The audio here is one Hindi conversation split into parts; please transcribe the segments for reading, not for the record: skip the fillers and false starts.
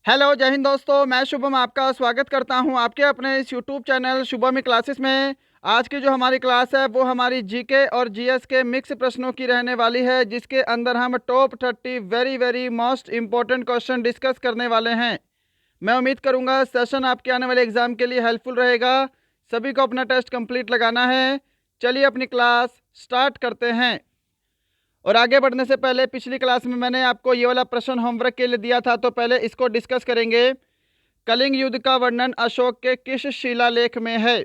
हेलो, जय हिंद दोस्तों। मैं शुभम आपका स्वागत करता हूं आपके अपने इस यूट्यूब चैनल शुभम क्लासेस में। आज की जो हमारी क्लास है वो हमारी जीके और जीएस के मिक्स प्रश्नों की रहने वाली है, जिसके अंदर हम top 30 very very most important question discuss करने वाले हैं। मैं उम्मीद करूंगा सेशन आपके आने वाले एग्जाम के लिए हेल्पफुल रहेगा। सभी को अपना टेस्ट कंप्लीट लगाना है। चलिए अपनी क्लास स्टार्ट करते हैं। और आगे बढ़ने से पहले पिछली क्लास में मैंने आपको ये वाला प्रश्न होमवर्क के लिए दिया था, तो पहले इसको डिस्कस करेंगे। कलिंग युद्ध का वर्णन अशोक के किस शिलालेख में है?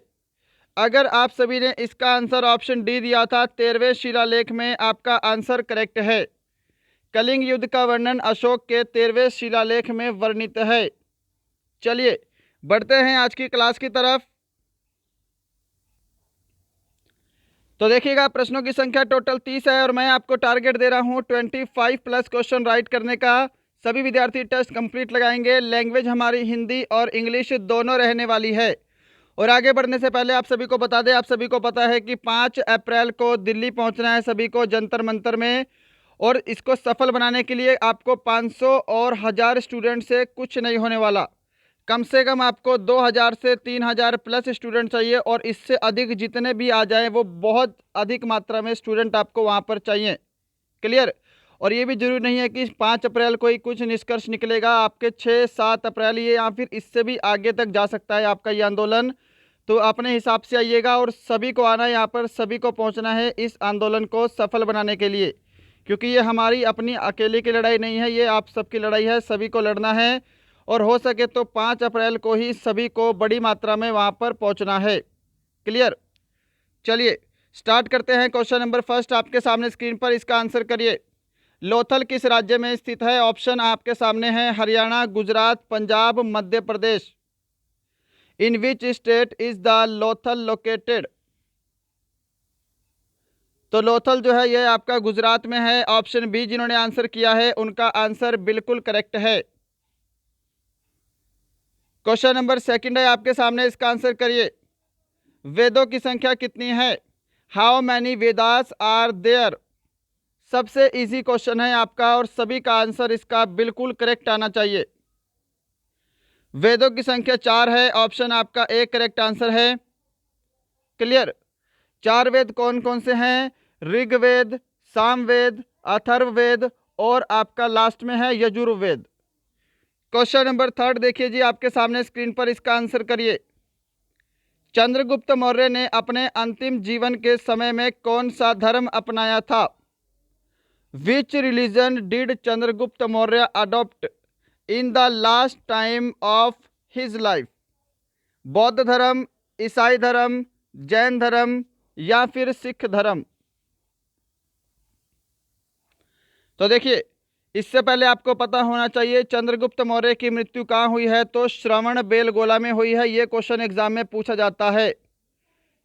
अगर आप सभी ने इसका आंसर ऑप्शन डी दिया था, 13वें शिलालेख में आपका आंसर करेक्ट है। कलिंग युद्ध का वर्णन अशोक के 13वें शिलालेख में वर्णित है। चलिए बढ़ते हैं आज की क्लास की तरफ। तो देखिएगा, प्रश्नों की संख्या टोटल 30 है और मैं आपको टारगेट दे रहा हूं 25 प्लस क्वेश्चन राइट करने का। सभी विद्यार्थी टेस्ट कंप्लीट लगाएंगे। लैंग्वेज हमारी हिंदी और इंग्लिश दोनों रहने वाली है। और आगे बढ़ने से पहले आप सभी को बता दें, आप सभी को पता है कि 5 अप्रैल को दिल्ली पहुंचना है सभी को जंतर मंतर में। और इसको सफल बनाने के लिए आपको 500 और 1000 स्टूडेंट से कुछ नहीं होने वाला। कम से कम आपको 2000 से 3000 प्लस स्टूडेंट चाहिए, और इससे अधिक जितने भी आ जाएं वो बहुत अधिक मात्रा में स्टूडेंट आपको वहाँ पर चाहिए। क्लियर? और ये भी जरूरी नहीं है कि 5 अप्रैल को ही कुछ निष्कर्ष निकलेगा। आपके 6-7 अप्रैल ये या फिर इससे भी आगे तक जा सकता है आपका ये आंदोलन। तो अपने हिसाब से आइएगा और सभी को आना है यहाँ पर, सभी को पहुँचना है इस आंदोलन को सफल बनाने के लिए। क्योंकि ये हमारी अपनी अकेले की लड़ाई नहीं है, ये आप सबकी लड़ाई है, सभी को लड़ना है। और हो सके तो 5 अप्रैल को ही सभी को बड़ी मात्रा में वहाँ पर पहुँचना है। क्लियर? चलिए स्टार्ट करते हैं। क्वेश्चन नंबर फर्स्ट आपके सामने स्क्रीन पर, इसका आंसर करिए। लोथल किस राज्य में स्थित है? ऑप्शन आपके सामने है Haryana, Gujarat, Punjab, Madhya Pradesh. In which state is the Lothal located? तो लोथल जो है यह आपका गुजरात में है। ऑप्शन बी जिन्होंने आंसर किया है उनका आंसर बिल्कुल करेक्ट है। क्वेश्चन नंबर सेकंड है आपके सामने, इसका आंसर करिए। वेदों की संख्या कितनी है? How many Vedas are there? सबसे इजी क्वेश्चन है आपका और सभी का आंसर इसका बिल्कुल करेक्ट आना चाहिए। वेदों की संख्या 4 है। ऑप्शन आपका ए करेक्ट आंसर है। क्लियर? 4 वेद कौन कौन से हैं? ऋग्वेद, सामवेद, अथर्ववेद और आपका लास्ट में है यजुर्वेद। क्वेश्चन नंबर थर्ड देखिए जी आपके सामने स्क्रीन पर, इसका आंसर करिए। चंद्रगुप्त मौर्य ने अपने अंतिम जीवन के समय में कौन सा धर्म अपनाया था? विच religion did Chandragupta Maurya adopt in the last time of his life? बौद्ध धर्म, ईसाई धर्म, जैन धर्म या फिर सिख धर्म? तो देखिए, इससे पहले आपको पता होना चाहिए चंद्रगुप्त मौर्य की मृत्यु कहाँ हुई है। तो श्रवण बेलगोला में हुई है। ये क्वेश्चन एग्जाम में पूछा जाता है।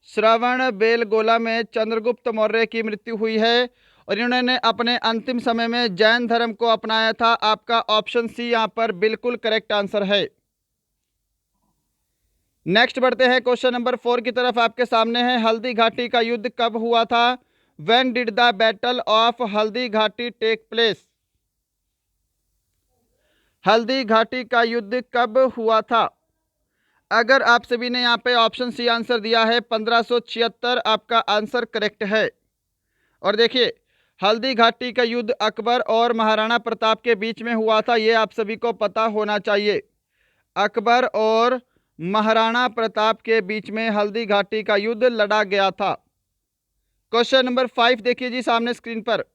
श्रवण बेलगोला में चंद्रगुप्त मौर्य की मृत्यु हुई है और इन्होंने अपने अंतिम समय में जैन धर्म को अपनाया था। आपका ऑप्शन सी यहाँ पर बिल्कुल करेक्ट आंसर है। नेक्स्ट बढ़ते हैं क्वेश्चन नंबर 4 की तरफ। आपके सामने है हल्दी घाटी का युद्ध कब हुआ था? When did the battle of Haldi Ghati take place? Haldi Ghati का युद्ध कब हुआ था? अगर आप सभी ने यहाँ पे ऑप्शन सी आंसर दिया है 1576, आपका आंसर करेक्ट है। और देखिए, हल्दी घाटी का युद्ध अकबर और महाराणा प्रताप के बीच में हुआ था, ये आप सभी को पता होना चाहिए। अकबर और महाराणा प्रताप के बीच में हल्दी घाटी का युद्ध लड़ा गया था। क्वेश्चन नंबर 5 देखिए जी सामने स्क्रीन पर।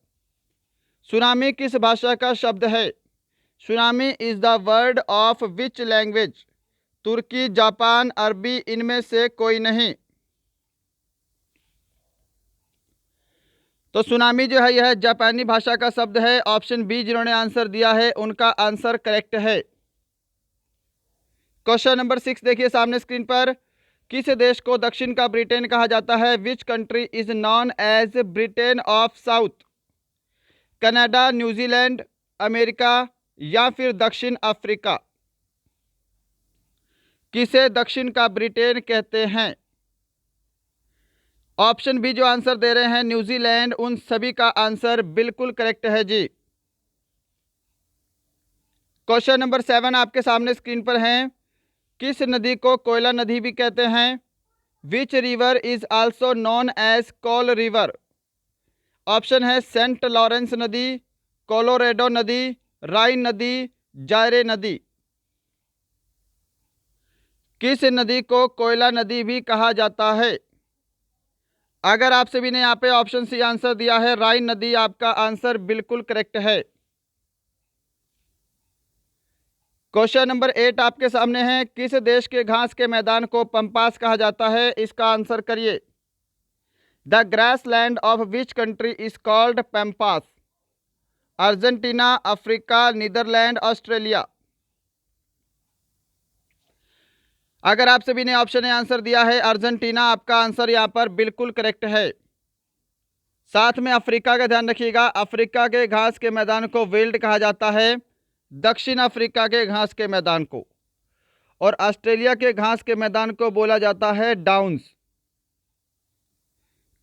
सुनामी किस भाषा का शब्द है? Tsunami is the word of which language? तुर्की, जापान, अरबी, इनमें से कोई नहीं। तो सुनामी जो है यह जापानी भाषा का शब्द है। ऑप्शन बी जिन्होंने आंसर दिया है उनका आंसर करेक्ट है। क्वेश्चन नंबर 6 देखिए सामने स्क्रीन पर। किस देश को दक्षिण का ब्रिटेन कहा जाता है? Which country is known as Britain of south? Canada, New Zealand, America या फिर दक्षिण अफ्रीका? किसे दक्षिण का ब्रिटेन कहते हैं? ऑप्शन बी जो आंसर दे रहे हैं न्यूजीलैंड, उन सभी का आंसर बिल्कुल करेक्ट है जी। क्वेश्चन नंबर 7 आपके सामने स्क्रीन पर है। किस नदी को कोयला नदी भी कहते हैं? Which river is also known as coal river? Option है सेंट लॉरेंस नदी, कोलोरेडो नदी, राइन नदी, जायरे नदी। किस नदी को कोयला नदी भी कहा जाता है? अगर आप सभी ने यहाँ पे ऑप्शन सी आंसर दिया है राइन नदी, आपका आंसर बिल्कुल करेक्ट है। क्वेश्चन नंबर 8 आपके सामने है। किस देश के घास के मैदान को पंपास कहा जाता है? इसका आंसर करिए। The grassland of which country is called Pampas? Argentina, Africa, Netherland, Australia. अगर आप सभी ने ऑप्शन ए आंसर दिया है अर्जेंटीना, आपका आंसर यहाँ पर बिल्कुल करेक्ट है। साथ में अफ्रीका का ध्यान रखिएगा, अफ्रीका के घास के मैदान को वेल्ड कहा जाता है, दक्षिण अफ्रीका के घास के मैदान को, और ऑस्ट्रेलिया के घास के मैदान को बोला जाता है डाउन्स।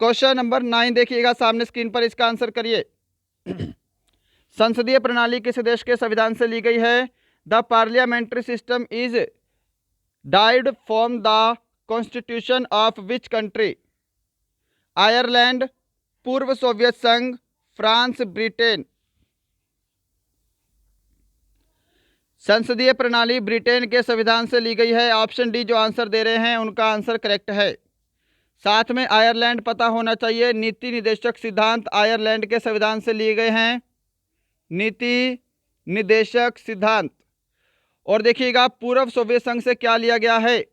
क्वेश्चन नंबर 9 देखिएगा सामने स्क्रीन पर, इसका आंसर करिए। संसदीय प्रणाली किस देश के संविधान से ली गई है? The parliamentary system is died from the constitution of which country? Ireland, पूर्व सोवियत संघ, फ्रांस, ब्रिटेन। संसदीय प्रणाली ब्रिटेन के संविधान से ली गई है। ऑप्शन डी जो आंसर दे रहे हैं उनका आंसर करेक्ट है। साथ में आयरलैंड पता होना चाहिए। नीति निदेशक सिद्धांत आयरलैंड के संविधान से लिए गए हैं, नीति निदेशक सिद्धांत। और देखिएगा पूर्व सोवियत संघ से क्या लिया गया है,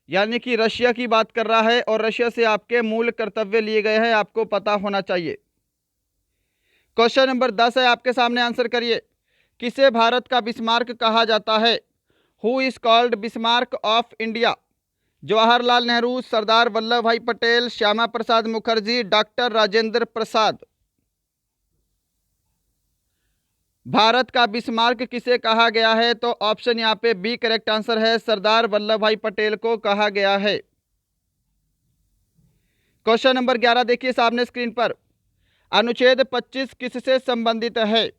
यानी कि रशिया की बात कर रहा है, और रशिया से आपके मूल कर्तव्य लिए गए हैं, आपको पता होना चाहिए। क्वेश्चन नंबर 10 है आपके सामने, आंसर करिए। किसे भारत का बिस्मार्क कहा जाता है? Who is called Bismarck of India? Jawaharlal Nehru, Sardar Vallabh Bhai Patel, Shyama Prasad Mookerjee, doctor Rajendra Prasad. Bharat का बिस्मार्क किसे कहा गया है? तो ऑप्शन यहाँ पे बी करेक्ट आंसर है, सरदार वल्लभ भाई पटेल को कहा गया है। क्वेश्चन नंबर 11 देखिए सामने स्क्रीन पर। अनुच्छेद 25 किससे संबंधित है?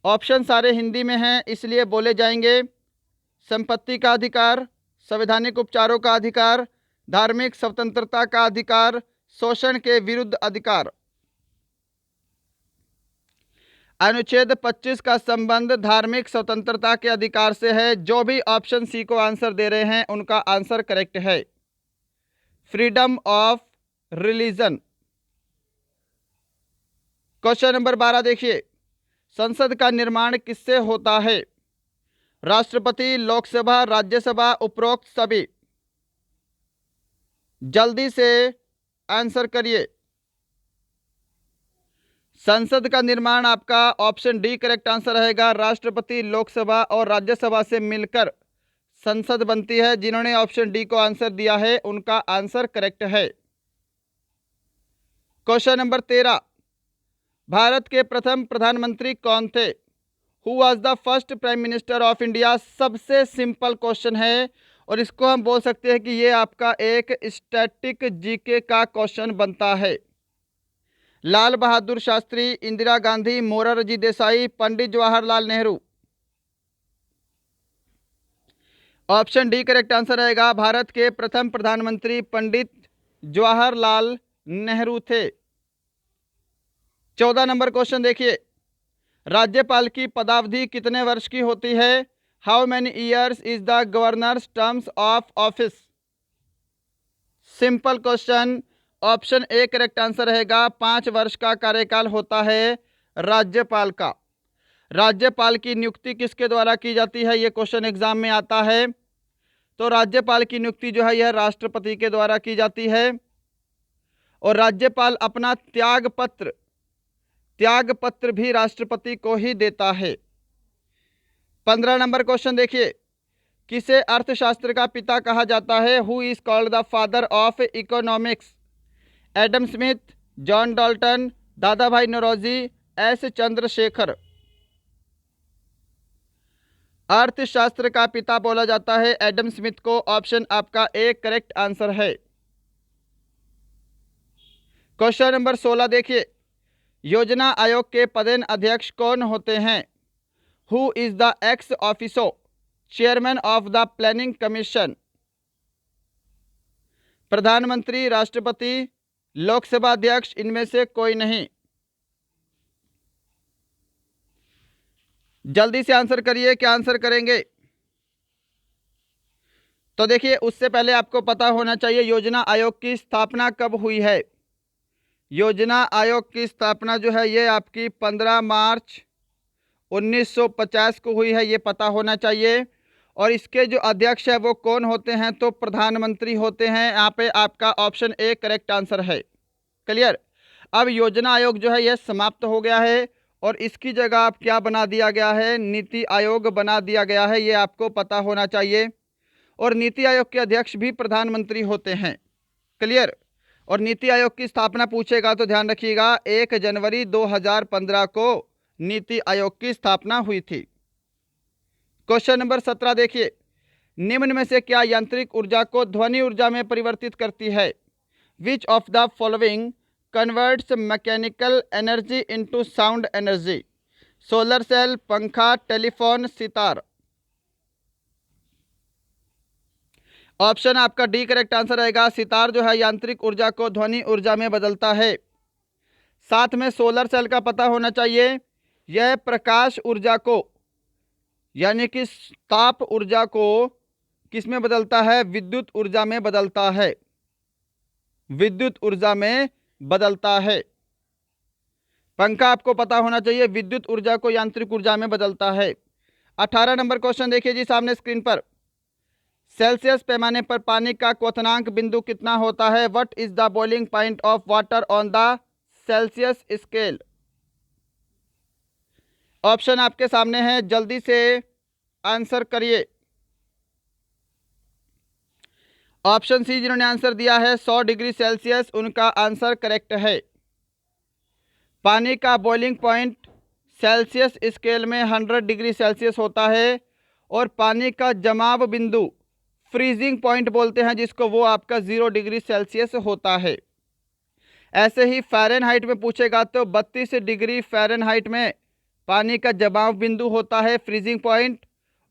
ऑप्शन सारे हिंदी में हैं इसलिए बोले जाएंगे। संपत्ति का अधिकार, संवैधानिक उपचारों का अधिकार, धार्मिक स्वतंत्रता का अधिकार, शोषण के विरुद्ध अधिकार। अनुच्छेद 25 का संबंध धार्मिक स्वतंत्रता के अधिकार से है। जो भी ऑप्शन सी को आंसर दे रहे हैं उनका आंसर करेक्ट है, freedom of religion. Question number 12 देखिए। संसद का निर्माण किससे होता है? राष्ट्रपति, लोकसभा, राज्यसभा, उपरोक्त सभी। जल्दी से आंसर करिए। संसद का निर्माण आपका ऑप्शन डी करेक्ट आंसर रहेगा। राष्ट्रपति, लोकसभा और राज्यसभा से मिलकर संसद बनती है। जिन्होंने ऑप्शन डी को आंसर दिया है उनका आंसर करेक्ट है। Question number 13। भारत के प्रथम प्रधानमंत्री कौन थे? Who was the first prime minister of India? सबसे सिंपल क्वेश्चन है और इसको हम बोल सकते हैं कि ये आपका एक स्टैटिक जीके का क्वेश्चन बनता है। Lal Bahadur Shastri, Indira Gandhi, Morarji Desai, Pandit Jawaharlal Nehru. Option D correct answer रहेगा। भारत के प्रथम प्रधानमंत्री पंडित जवाहरलाल नेहरू थे। 14 नंबर क्वेश्चन देखिए। राज्यपाल की पदावधि कितने वर्ष की होती है? How many years is the governors terms of office? Simple question, option A correct answer रहेगा। 5 वर्ष का कार्यकाल होता है राज्यपाल का। राज्यपाल की नियुक्ति किसके द्वारा की जाती है? ये क्वेश्चन एग्जाम में आता है। तो राज्यपाल की नियुक्ति जो है यह राष्ट्रपति के द्वारा की जाती है और राज्यपाल अपना त्याग पत्र भी राष्ट्रपति को ही देता है। 15 नंबर क्वेश्चन देखिए। किसे अर्थशास्त्र का पिता कहा जाता है? Who is called the father of economics? Adam Smith, John Dalton, दादा भाई नौरोजी, एस चंद्रशेखर। अर्थशास्त्र का पिता बोला जाता है एडम स्मिथ को। ऑप्शन आपका ए करेक्ट आंसर है। क्वेश्चन नंबर 16 देखिए। योजना आयोग के पदेन अध्यक्ष कौन होते हैं? Who is the x officio chairman of the planning commission? प्रधानमंत्री, राष्ट्रपति, लोकसभा अध्यक्ष, इनमें से कोई नहीं। जल्दी से आंसर करिए, क्या आंसर करेंगे? तो देखिए, उससे पहले आपको पता होना चाहिए योजना आयोग की स्थापना कब हुई है। योजना आयोग की स्थापना जो है ये आपकी 15 मार्च 1950 को हुई है, ये पता होना चाहिए। और इसके जो अध्यक्ष है वो कौन होते हैं? तो प्रधानमंत्री होते हैं। यहाँ पे आपका ऑप्शन ए करेक्ट आंसर है। क्लियर? अब योजना आयोग जो है यह समाप्त हो गया है और इसकी जगह आप क्या बना दिया गया है? नीति आयोग बना दिया गया है, ये आपको पता होना चाहिए। और नीति आयोग के अध्यक्ष भी प्रधानमंत्री होते हैं। क्लियर? और नीति आयोग की स्थापना पूछेगा तो ध्यान रखिएगा 1 जनवरी 2015 को नीति आयोग की स्थापना हुई थी। क्वेश्चन नंबर 17 देखिए, निम्न में से क्या यांत्रिक ऊर्जा को ध्वनि ऊर्जा में परिवर्तित करती है? Which of the following converts mechanical energy into sound energy? Solar cell, पंखा, टेलीफोन, सितार। ऑप्शन आपका डी करेक्ट आंसर आएगा। सितार जो है यांत्रिक ऊर्जा को ध्वनि ऊर्जा में बदलता है। साथ में सोलर सेल का पता होना चाहिए, यह प्रकाश ऊर्जा को यानी कि ताप ऊर्जा को किस में बदलता है? विद्युत ऊर्जा में बदलता है। विद्युत ऊर्जा में बदलता है। पंखा आपको पता होना चाहिए विद्युत ऊर्जा को यांत्रिक ऊर्जा में बदलता है। 18 नंबर क्वेश्चन देखिए जी सामने स्क्रीन पर। सेल्सियस पैमाने पर पानी का क्वथनांक बिंदु कितना होता है? What is the boiling point of water on the Celsius scale? Option आपके सामने है, जल्दी से आंसर करिए। ऑप्शन सी जिन्होंने आंसर दिया है 100 डिग्री सेल्सियस, उनका आंसर करेक्ट है। पानी का बॉइलिंग पॉइंट सेल्सियस स्केल में 100 डिग्री सेल्सियस होता है और पानी का जमाव बिंदु फ्रीजिंग पॉइंट बोलते हैं जिसको, वो आपका 0 डिग्री सेल्सियस होता है। ऐसे ही फ़ारेनहाइट में पूछेगा तो 32 डिग्री फ़ारेनहाइट में पानी का जमाव बिंदु होता है, फ्रीजिंग पॉइंट,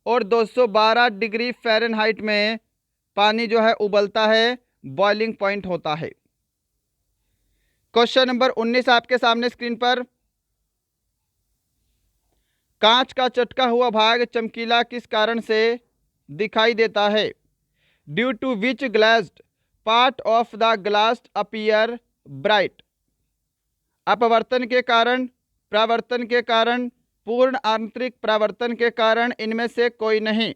और 212 डिग्री फ़ारेनहाइट में पानी जो है उबलता है, बॉइलिंग पॉइंट होता है। क्वेश्चन नंबर 19 आपके सामने स्क्रीन पर। कांच का चटका हुआ भाग चमकीला किस कारण से दिखाई देता है? Due to which glassed part of the glass appear bright? अपवर्तन के कारण, परावर्तन के कारण, पूर्ण आंतरिक परावर्तन के कारण, इनमें से कोई नहीं।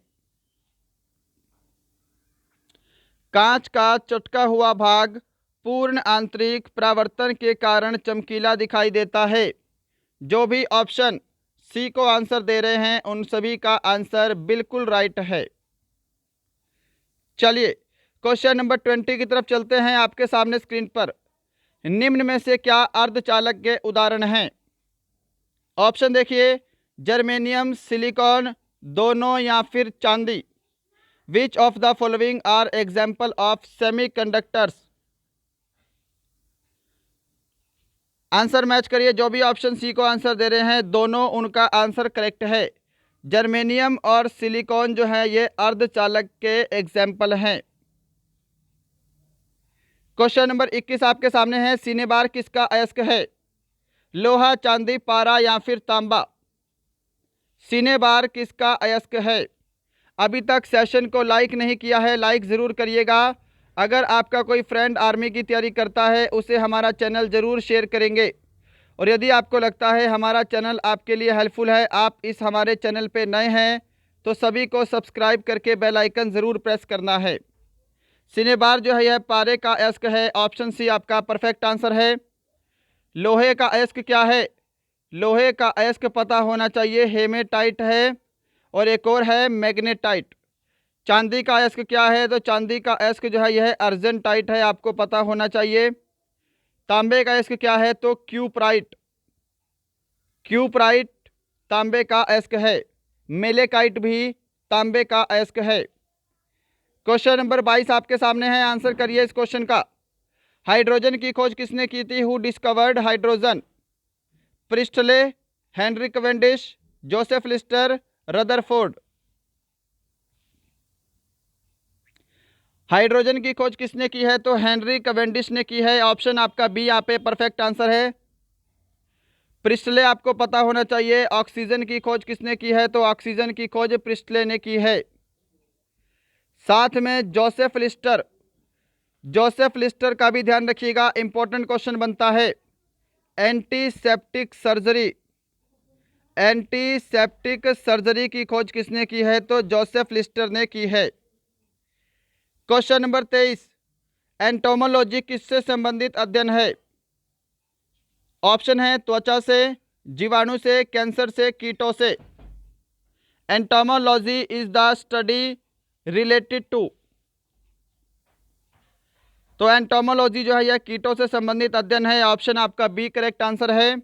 कांच का चटका हुआ भाग पूर्ण आंतरिक परावर्तन के कारण चमकीला दिखाई देता है। जो भी ऑप्शन सी को आंसर दे रहे हैं उन सभी का आंसर बिल्कुल राइट है। चलिए क्वेश्चन नंबर 20 की तरफ चलते हैं आपके सामने स्क्रीन पर। निम्न में से क्या अर्धचालक के उदाहरण हैं? ऑप्शन देखिए, जर्मेनियम, सिलिकॉन, दोनों या फिर चांदी। Which of the following are example of semiconductors? Answer match करिए। जो भी ऑप्शन सी को आंसर दे रहे हैं दोनों, उनका आंसर करेक्ट है। जर्मेनियम और सिलिकॉन जो है ये अर्धचालक के एग्जाम्पल हैं। क्वेश्चन नंबर 21 आपके सामने है। सिनेबार किसका अयस्क है? लोहा, चांदी, पारा या फिर तांबा? सिनेबार किसका अयस्क है? अभी तक सेशन को लाइक नहीं किया है, लाइक ज़रूर करिएगा। अगर आपका कोई फ्रेंड आर्मी की तैयारी करता है उसे हमारा चैनल ज़रूर शेयर करेंगे। और यदि आपको लगता है हमारा चैनल आपके लिए हेल्पफुल है, आप इस हमारे चैनल पे नए हैं, तो सभी को सब्सक्राइब करके बेल आइकन ज़रूर प्रेस करना है। सिनेबार जो है यह पारे का अयस्क है। ऑप्शन सी आपका परफेक्ट आंसर है। लोहे का अयस्क क्या है? लोहे का अयस्क पता होना चाहिए, हेमेटाइट है, और एक और है मैग्नेटाइट। चांदी का अयस्क क्या है? तो चांदी का अयस्क जो है यह अर्जेंटाइट है, आपको पता होना चाहिए। तांबे का अयस्क क्या है? तो क्यूप्राइट। क्यूप्राइट तांबे का अयस्क है। मेलेकाइट भी तांबे का अयस्क है। क्वेश्चन नंबर 22 आपके सामने है, आंसर करिए इस क्वेश्चन का। हाइड्रोजन की खोज किसने की थी? Who discovered hydrogen? Presley, Henry Cavendish, Joseph Lister, Rutherford. Hydrogen की खोज किसने की है? तो हेनरी कैवेंडिश ने की है। ऑप्शन आपका बी यहाँ पे परफेक्ट आंसर है। प्रिस्टले आपको पता होना चाहिए। ऑक्सीजन की खोज किसने की है? तो ऑक्सीजन की खोज प्रिस्टले ने की है। साथ में जोसेफ लिस्टर, जोसेफ लिस्टर का भी ध्यान रखिएगा, इंपॉर्टेंट क्वेश्चन बनता है। एंटीसेप्टिक सर्जरी, एंटीसेप्टिक सर्जरी की खोज किसने की है? तो जोसेफ लिस्टर ने की है। क्वेश्चन नंबर 23, एंटोमोलॉजी किससे संबंधित अध्ययन है? ऑप्शन है त्वचा से, जीवाणु से, कैंसर से, कीटों से। Entomology is the study related to, तो एंटोमोलॉजी जो है यह कीटों से संबंधित अध्ययन है। ऑप्शन आपका बी करेक्ट आंसर है।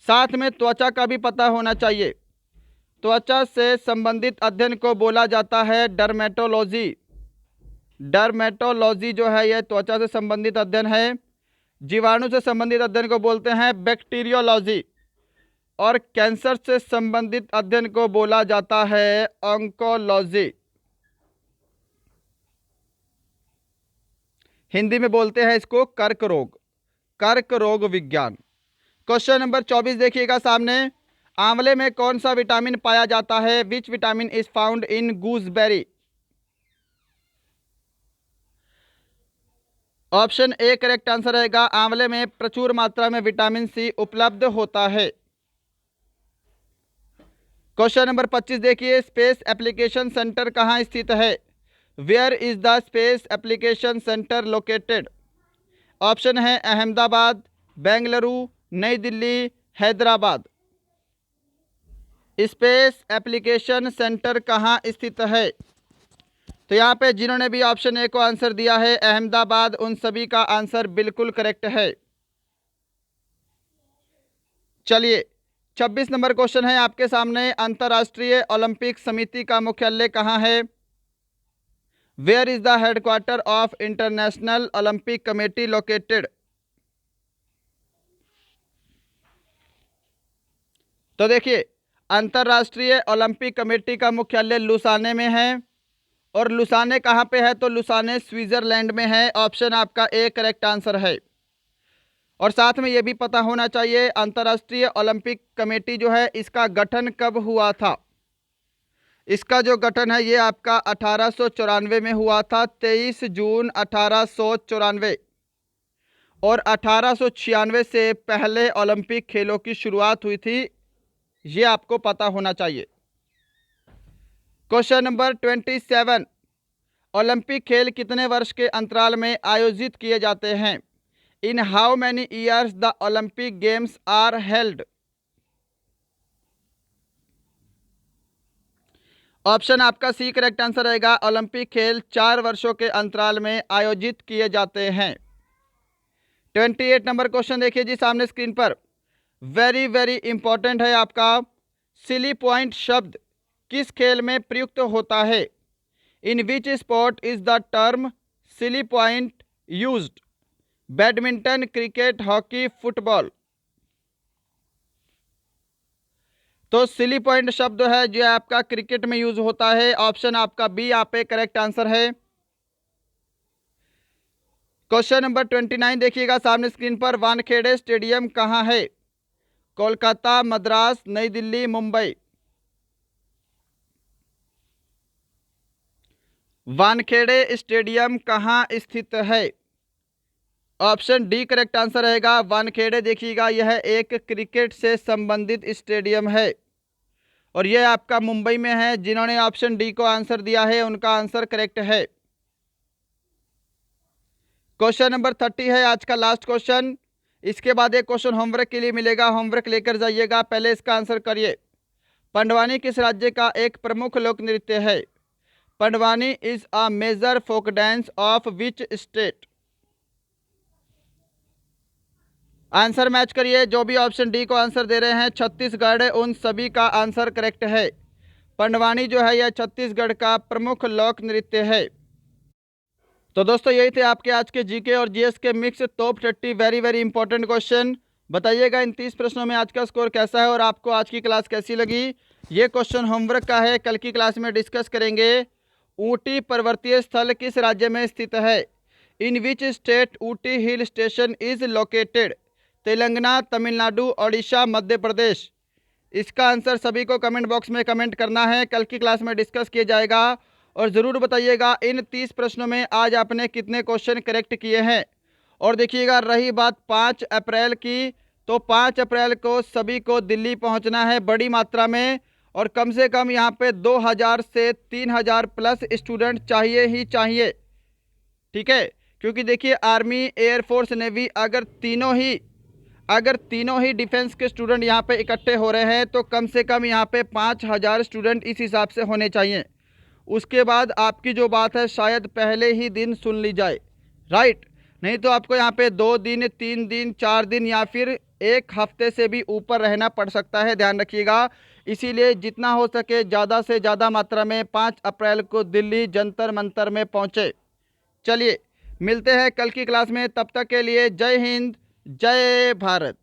साथ में त्वचा का भी पता होना चाहिए। त्वचा से संबंधित अध्ययन को बोला जाता है डर्मेटोलॉजी। डर्मेटोलॉजी जो है यह त्वचा से संबंधित अध्ययन है। जीवाणु से संबंधित अध्ययन को बोलते हैं बैक्टीरियोलॉजी, और कैंसर से संबंधित अध्ययन को बोला जाता है ऑन्कोलॉजी। हिंदी में बोलते हैं इसको कर्क रोग, कर्क रोग विज्ञान। क्वेश्चन नंबर 24 देखिएगा सामने। आंवले में कौन सा विटामिन पाया जाता है? Which vitamin is found in gooseberry? Option A correct answer रहेगा। आंवले में प्रचुर मात्रा में विटामिन सी उपलब्ध होता है। क्वेश्चन नंबर 25 देखिए, स्पेस एप्लीकेशन सेंटर कहाँ स्थित है? Where is the space application centre located? Option है Ahmedabad, Bengaluru, New Delhi, Hyderabad. Space application centre कहाँ स्थित है? तो यहाँ पे जिन्होंने भी ऑप्शन ए को आंसर दिया है अहमदाबाद, उन सभी का आंसर बिल्कुल करेक्ट है। चलिए 26 नंबर क्वेश्चन है आपके सामने। अंतर्राष्ट्रीय ओलंपिक समिति का मुख्यालय कहाँ है? Where is the headquarter of international Olympic committee located? तो देखिए, अंतर्राष्ट्रीय ओलंपिक कमेटी का मुख्यालय लुसाने में है। और लुसाने कहाँ पे है? तो लुसाने स्विट्जरलैंड में है। ऑप्शन आपका ए करेक्ट आंसर है। और साथ में ये भी पता होना चाहिए अंतर्राष्ट्रीय ओलंपिक कमेटी जो है इसका गठन कब हुआ था? इसका जो गठन है ये आपका 1894 में हुआ था, 23 जून 1894। और 1896 से पहले ओलंपिक खेलों की शुरुआत हुई थी, ये आपको पता होना चाहिए। क्वेश्चन नंबर 27, ओलंपिक खेल कितने वर्ष के अंतराल में आयोजित किए जाते हैं? In how many years the Olympic games are held? Option आपका सी करेक्ट आंसर रहेगा। ओलंपिक खेल 4 वर्षों के अंतराल में आयोजित किए जाते हैं। 28 नंबर क्वेश्चन देखिए जी सामने स्क्रीन पर। वेरी वेरी इंपॉर्टेंट है आपका। सिली पॉइंट शब्द किस खेल में प्रयुक्त होता है? In which sport is the term silly point used? Badminton, cricket, hockey, football. तो सिली पॉइंट शब्द है जो आपका क्रिकेट में यूज होता है। ऑप्शन आपका बी यहाँ पे करेक्ट आंसर है। क्वेश्चन नंबर 29 देखिएगा सामने स्क्रीन पर। वानखेड़े स्टेडियम कहाँ है? कोलकाता, मद्रास, नई दिल्ली, मुंबई। वानखेड़े स्टेडियम कहाँ स्थित है? ऑप्शन डी करेक्ट आंसर रहेगा। वानखेड़े देखिएगा यह एक क्रिकेट से संबंधित स्टेडियम है और यह आपका मुंबई में है। जिन्होंने ऑप्शन डी को आंसर दिया है उनका आंसर करेक्ट है। क्वेश्चन नंबर 30 है आज का लास्ट क्वेश्चन। इसके बाद एक क्वेश्चन होमवर्क के लिए मिलेगा, होमवर्क लेकर जाइएगा। पहले इसका आंसर करिए। पंडवानी किस राज्य का एक प्रमुख लोक नृत्य है? Pandavani is a major folk dance of which state? Answer match करिए। जो भी ऑप्शन डी को आंसर दे रहे हैं छत्तीसगढ़, उन सभी का आंसर करेक्ट है। पंडवानी जो है यह छत्तीसगढ़ का प्रमुख लोक नृत्य है। तो दोस्तों यही थे आपके आज के जीके और जीएस के mix top 30 very very important question. बताइएगा इन 30 प्रश्नों में आज का स्कोर कैसा है और आपको आज की क्लास कैसी लगी। ये क्वेश्चन होमवर्क का है, कल की क्लास में डिस्कस करेंगे। ऊटी पर्वतीय स्थल किस राज्य में स्थित है? In which state Ooty hill station is located? Telangana, Tamil Nadu, Odisha, Madhya Pradesh. इसका आंसर सभी को कमेंट बॉक्स में कमेंट करना है, कल की क्लास में डिस्कस किया जाएगा। और ज़रूर बताइएगा इन 30 प्रश्नों में आज आपने कितने क्वेश्चन करेक्ट किए हैं। और देखिएगा रही बात 5 अप्रैल की, तो 5 अप्रैल को सभी को दिल्ली पहुंचना है बड़ी मात्रा में, और कम से कम यहाँ पे 2000 से 3000 प्लस स्टूडेंट चाहिए ही चाहिए। ठीक है, क्योंकि देखिए आर्मी, एयरफोर्स, नेवी अगर तीनों ही डिफेंस के स्टूडेंट यहाँ पे इकट्ठे हो रहे हैं तो कम से कम यहाँ पे 5000 स्टूडेंट इस हिसाब से होने चाहिए। उसके बाद आपकी जो बात है शायद पहले ही दिन सुन ली जाए, राइट। नहीं तो आपको यहाँ पे 2 दिन, 3 दिन, 4 दिन या फिर 1 हफ्ते से भी ऊपर रहना पड़ सकता है, ध्यान रखिएगा। इसीलिए जितना हो सके ज़्यादा से ज़्यादा मात्रा में 5 अप्रैल को दिल्ली जंतर मंतर में पहुँचे। चलिए मिलते हैं कल की क्लास में, तब तक के लिए जय हिंद, जय भारत।